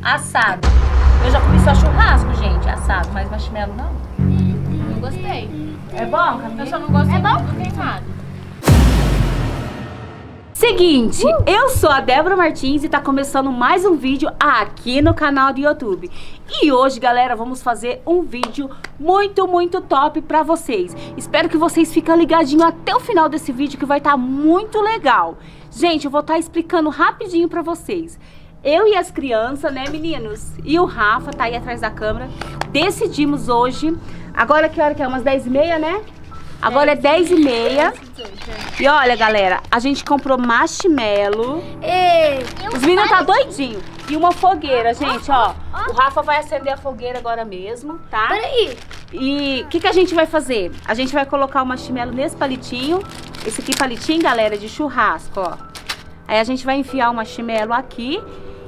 assado. Eu já comi só churrasco, gente, assado, mas marshmallow não. Não gostei. É bom, Camila? Eu só não gosto do queimado. Seguinte, eu sou a Débora Martins e tá começando mais um vídeo aqui no canal do YouTube. E hoje, galera, vamos fazer um vídeo muito top pra vocês. Espero que vocês fiquem ligadinhos até o final desse vídeo, que vai estar muito legal. Gente, eu vou estar explicando rapidinho pra vocês. Eu e as crianças, né, meninos? E o Rafa tá aí atrás da câmera. Decidimos hoje, agora que hora que é? Umas 10h30, né? Agora é 10h30. E olha, galera, a gente comprou marshmallow. Os meninos tá doidinho. E uma fogueira, gente, ó. O Rafa vai acender a fogueira agora mesmo, tá? Peraí. E o que a gente vai fazer? A gente vai colocar o marshmallow nesse palitinho. Esse aqui palitinho, galera, é de churrasco, ó. Aí a gente vai enfiar o marshmallow aqui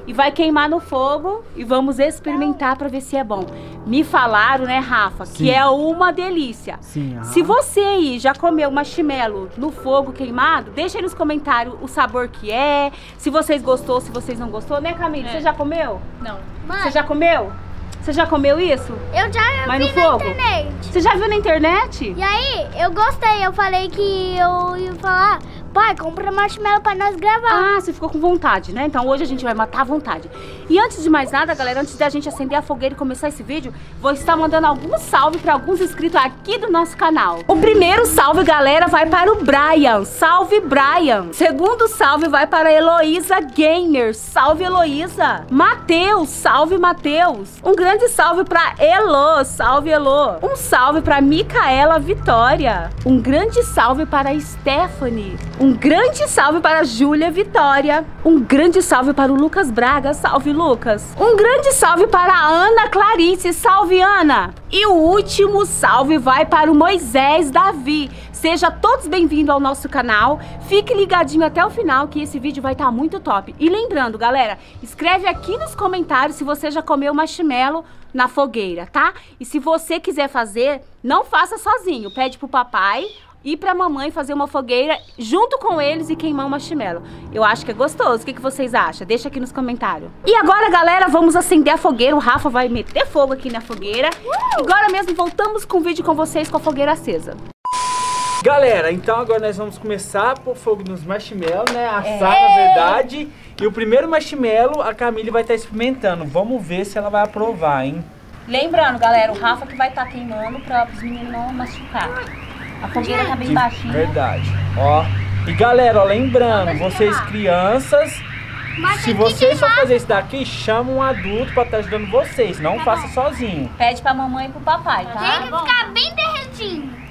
e vai queimar no fogo e vamos experimentar pra ver se é bom. Me falaram, né, Rafa, Sim. que é uma delícia. Sim, Se você aí já comeu marshmallow no fogo queimado, deixa aí nos comentários o sabor que é, se vocês gostou, se vocês não gostou, né, Camila? Você já comeu? Não. Você já comeu? Você já comeu isso? Eu já Mas vi no na fogo? internet. Você já viu na internet? E aí, eu gostei. Eu falei que eu ia falar, pai, compra marshmallow pra nós gravar. Ah, você ficou com vontade, né? Então hoje a gente vai matar a vontade. E antes de mais nada, galera, antes da gente acender a fogueira e começar esse vídeo, vou estar mandando alguns salve para alguns inscritos aqui do nosso canal. O primeiro salve, galera, vai para o Brian. Salve, Brian. Segundo salve vai para a Heloísa Gamer. Salve, Heloísa. Matheus. Salve, Matheus. Um grande salve para Elo. Salve, Elo. Um salve para Micaela Vitória. Um grande salve para a Stephanie. Um grande salve para a Júlia Vitória. Um grande salve para o Lucas Braga. Salve, Lucas. Um grande salve para a Ana Clarice. Salve, Ana. E o último salve vai para o Moisés Davi. Seja todos bem-vindos ao nosso canal. Fique ligadinho até o final que esse vídeo vai estar muito top. E lembrando, galera, escreve aqui nos comentários se você já comeu marshmallow na fogueira, tá? E se você quiser fazer, não faça sozinho. Pede pro papai e pra mamãe fazer uma fogueira junto com eles e queimar um marshmallow. Eu acho que é gostoso. O que vocês acham? Deixa aqui nos comentários. E agora, galera, vamos acender a fogueira. O Rafa vai meter fogo aqui na fogueira. Agora mesmo voltamos com o vídeo com vocês com a fogueira acesa. Galera, então agora nós vamos começar a pôr fogo nos marshmallows, né? Assar, na verdade. E o primeiro marshmallow a Camille vai estar experimentando. Vamos ver se ela vai aprovar, hein? Lembrando, galera, o Rafa que vai estar queimando para os meninos não machucar. A fogueira tá bem baixinha. Verdade. Ó. E galera, ó, lembrando, vocês crianças, se vocês for fazer isso daqui, chama um adulto pra estar ajudando vocês. Não faça sozinho. Pede pra mamãe e pro papai, tá? Tem que ficar bem derretinho.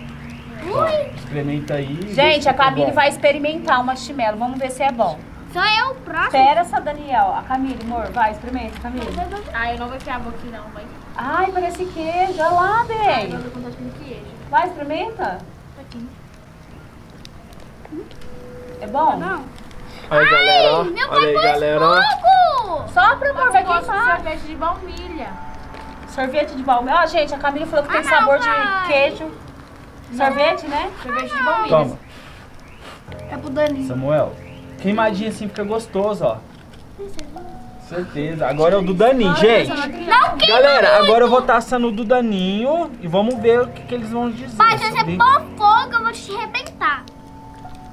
Ó, experimenta aí. Gente, a Camille vai experimentar o marshmallow. Vamos ver se é bom. Sou eu o próximo. Espera essa, Daniel. A Camille, amor, vai, experimenta, Camille. Ah, eu não vou enfiar a boca aqui não, mãe. Ai, parece queijo. Olha lá, bem. Eu vou contar com queijo. Vai, experimenta. Tá aqui. É bom? Não. Olha, galera, ó. Meu Olha pai aí, pôs galera, ó. fogo. Sopra, amor, vai Eu gosto de queimar. sorvete de baunilha. Sorvete de baunilha. Ó, gente, a Camille falou que tem não, sabor pai. de queijo. Sorvete, né? Sorvete de baunilha. Toma, É pro Dani. Samuel. Queimadinho assim fica gostoso, ó. Certeza. Agora é o do Daninho, gente. Não queima Galera, muito. agora eu vou estar assando o do Daninho e vamos ver o que eles vão dizer. Pai, se você sobre- pôr fogo, eu vou te arrebentar.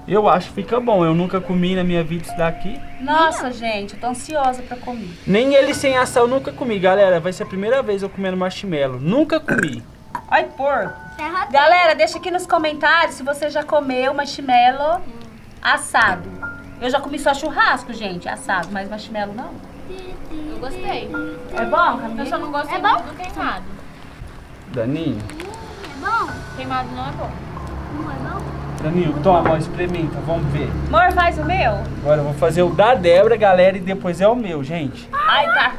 Eu acho que fica bom. Eu nunca comi na minha vida isso daqui. Nossa, gente, eu tô ansiosa pra comer. Nem ele sem assar eu nunca comi, galera. Vai ser a primeira vez eu comendo marshmallow. Nunca comi. Ai, porco. Terra Galera, deixa aqui nos comentários se você já comeu marshmallow assado. Eu já comi só churrasco, gente, assado, mas marshmallow não. Eu gostei. É bom, Camille? Eu só não gostei É bom? muito do queimado. Daninho, É bom? Queimado não é bom. Não é bom? Daninho, toma, ó, experimenta, vamos ver. Amor, faz o meu? Agora eu vou fazer o da Débora, galera, e depois é o meu, gente. Ai, tá.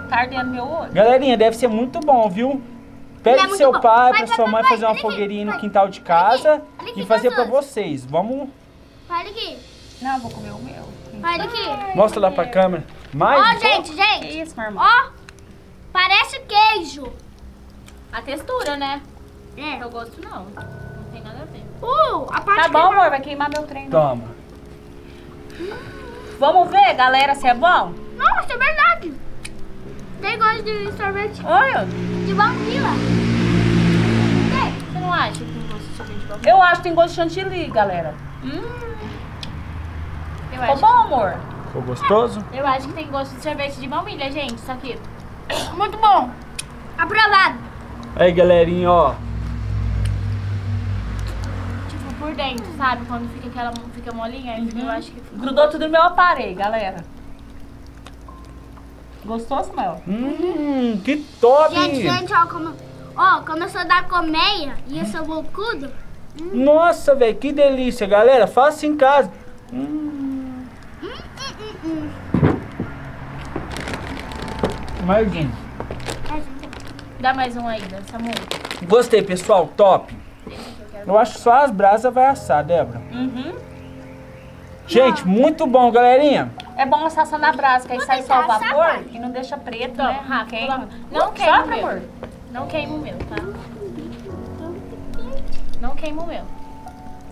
Tá ardendo meu olho. Galerinha, deve ser muito bom, viu? Pede É pro muito seu bom. pai, Vai, pra vai, sua vai, mãe vai, fazer uma olha aqui, fogueirinha no vai. quintal de Olha casa aqui, olha aqui, e fazer pra gostoso. vocês. Vamos, Olha aqui. Não, eu vou comer o meu. Olha aqui. mostra lá pra câmera. Mais? Ó, um pouco? gente, Que gente. isso, meu irmão? Ó. Parece queijo. A textura, né? É. Eu gosto não. Não tem nada a ver. A parte Tá que- bom, amor, vai queimar meu trem. Toma. Vamos ver, galera, se é bom? Nossa, é verdade. tem gosto de sorvete Olha, de baunilha. Você não acha que tem gosto de sorvete de baunilha? eu acho que tem gosto de chantilly, galera. Eu Ficou acho, bom, amor? Ficou gostoso? eu acho que tem gosto de sorvete de baunilha, gente. Isso aqui. Muito bom. Aprovado. Aí, galerinha, ó. Tipo, por dentro, sabe? Quando fica molinha, eu acho que fica. Grudou tudo no meu aparelho, galera. Gostou, Samuel? Que top! Gente, ó, começou a dar colmeia e eu sou bocudo. Nossa, velho, que delícia, galera. Faça em casa. Marguinho. Dá mais um aí, Samu. Gostei, pessoal. Top. Eu acho que só as brasas vai assar, Débora. Gente, muito bom, galerinha. É bom assar só na brasa, que aí sai só o tentar assar, vapor pai. e não deixa preto, Toma, né? Rafa, Queima. não queima o Sopra, meu. amor. Não queima o meu, tá? Não queima o meu.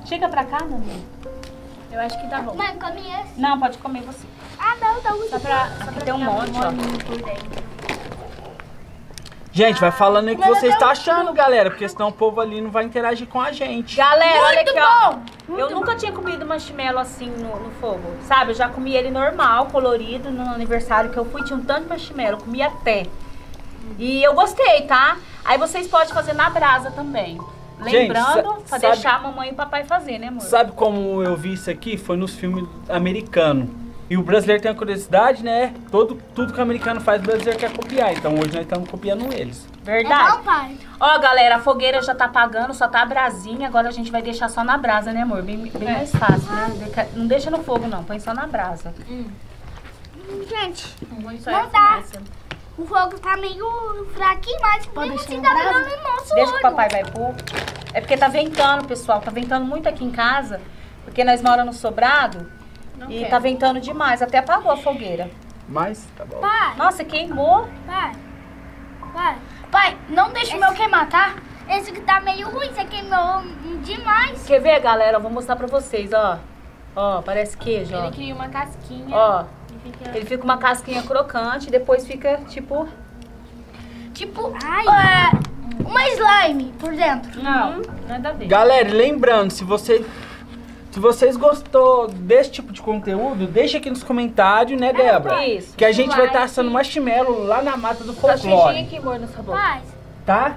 Chega pra cá, meu amor. Eu acho que tá bom. Mãe, come esse. Não, pode comer você. Ah, não. Só pra tem um ficar monte, ó. molinho por dentro. Gente, vai falando aí o que você está achando, galera. Porque senão o povo ali não vai interagir com a gente. Galera, olha Muito aqui, ó. bom. Eu nunca tinha comido marshmallow assim no fogo, sabe? Eu já comi ele normal, colorido, no aniversário que eu fui, tinha um tanto de marshmallow, eu comi até. E eu gostei, tá? Aí vocês podem fazer na brasa também. Lembrando, pra sabe- deixar a mamãe e o papai fazer, né, amor? Sabe como eu vi isso aqui? Foi nos filmes americanos. E o brasileiro tem a curiosidade, né? Tudo que o americano faz, o brasileiro quer copiar. Então hoje nós estamos copiando eles. Verdade. É bom, pai. Ó, galera, a fogueira já tá apagando, só tá a brasinha. Agora a gente vai deixar só na brasa, né, amor? Bem mais fácil, né? Não deixa no fogo, não. Põe só na brasa. Gente, Muito não dá. O fogo tá meio fraquinho, mas mesmo assim tá dando no nosso Deixa que o olho. papai vai pôr. É porque tá ventando, pessoal. Tá ventando muito aqui em casa. Porque nós moramos no sobrado. Não E quero. tá ventando demais. Até apagou a fogueira. Mas, tá bom. Pai, Nossa, queimou. pai, não deixa o meu queimar, tá? Esse que tá meio ruim, você queimou demais. Quer ver, galera? Eu vou mostrar pra vocês, ó. Ó, parece queijo, ó. Ele cria uma casquinha. Ó, E fica... ele fica uma casquinha crocante e depois fica, tipo... Tipo, uma slime por dentro. Não, nada a ver. Galera, lembrando, se vocês gostou desse tipo de conteúdo, deixa aqui nos comentários, né, Débora? isso. Que a gente vai Like. estar assando marshmallow lá na mata do Tá xixi folclore, aqui, amor, no sabor. Pai, tá?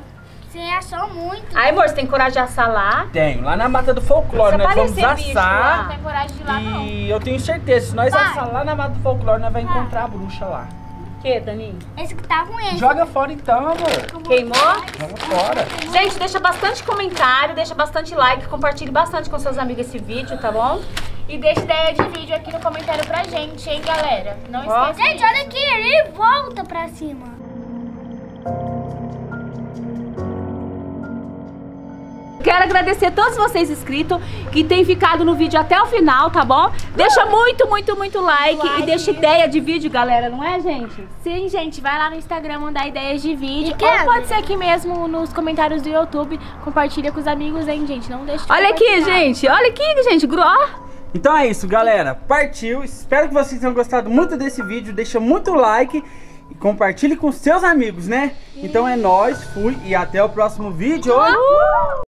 você achou muito. Aí, amor, você tem coragem de assar lá? Tenho, lá na mata do folclore, Se nós vamos aparecer bicho lá, Não tem coragem de ir lá, não. e eu tenho certeza, se nós Pai. assar lá na mata do folclore, nós vamos encontrar a bruxa lá. Que, Daninho? Esse que tá ruim. Joga fora então, amor. Queimou? Joga fora. Gente, deixa bastante comentário, deixa bastante like, compartilhe bastante com seus amigos esse vídeo, tá bom? E deixa ideia de vídeo aqui no comentário pra gente, hein, galera? Não Ó. esqueça. Gente, olha aqui, ele volta pra cima. Quero agradecer a todos vocês inscritos que têm ficado no vídeo até o final, tá bom? Deixa muito like e deixa ideia de vídeo, galera, não é, gente? Sim, gente, vai lá no Instagram mandar ideias de vídeo. E Ou pode ser aqui mesmo nos comentários do YouTube. Compartilha com os amigos, hein, gente? Não deixa de Olha aqui, compartilhar. gente, olha aqui, gente, ó. Então é isso, galera. Partiu. Espero que vocês tenham gostado muito desse vídeo. Deixa muito like e compartilhe com seus amigos, né? Então é nóis, fui e até o próximo vídeo.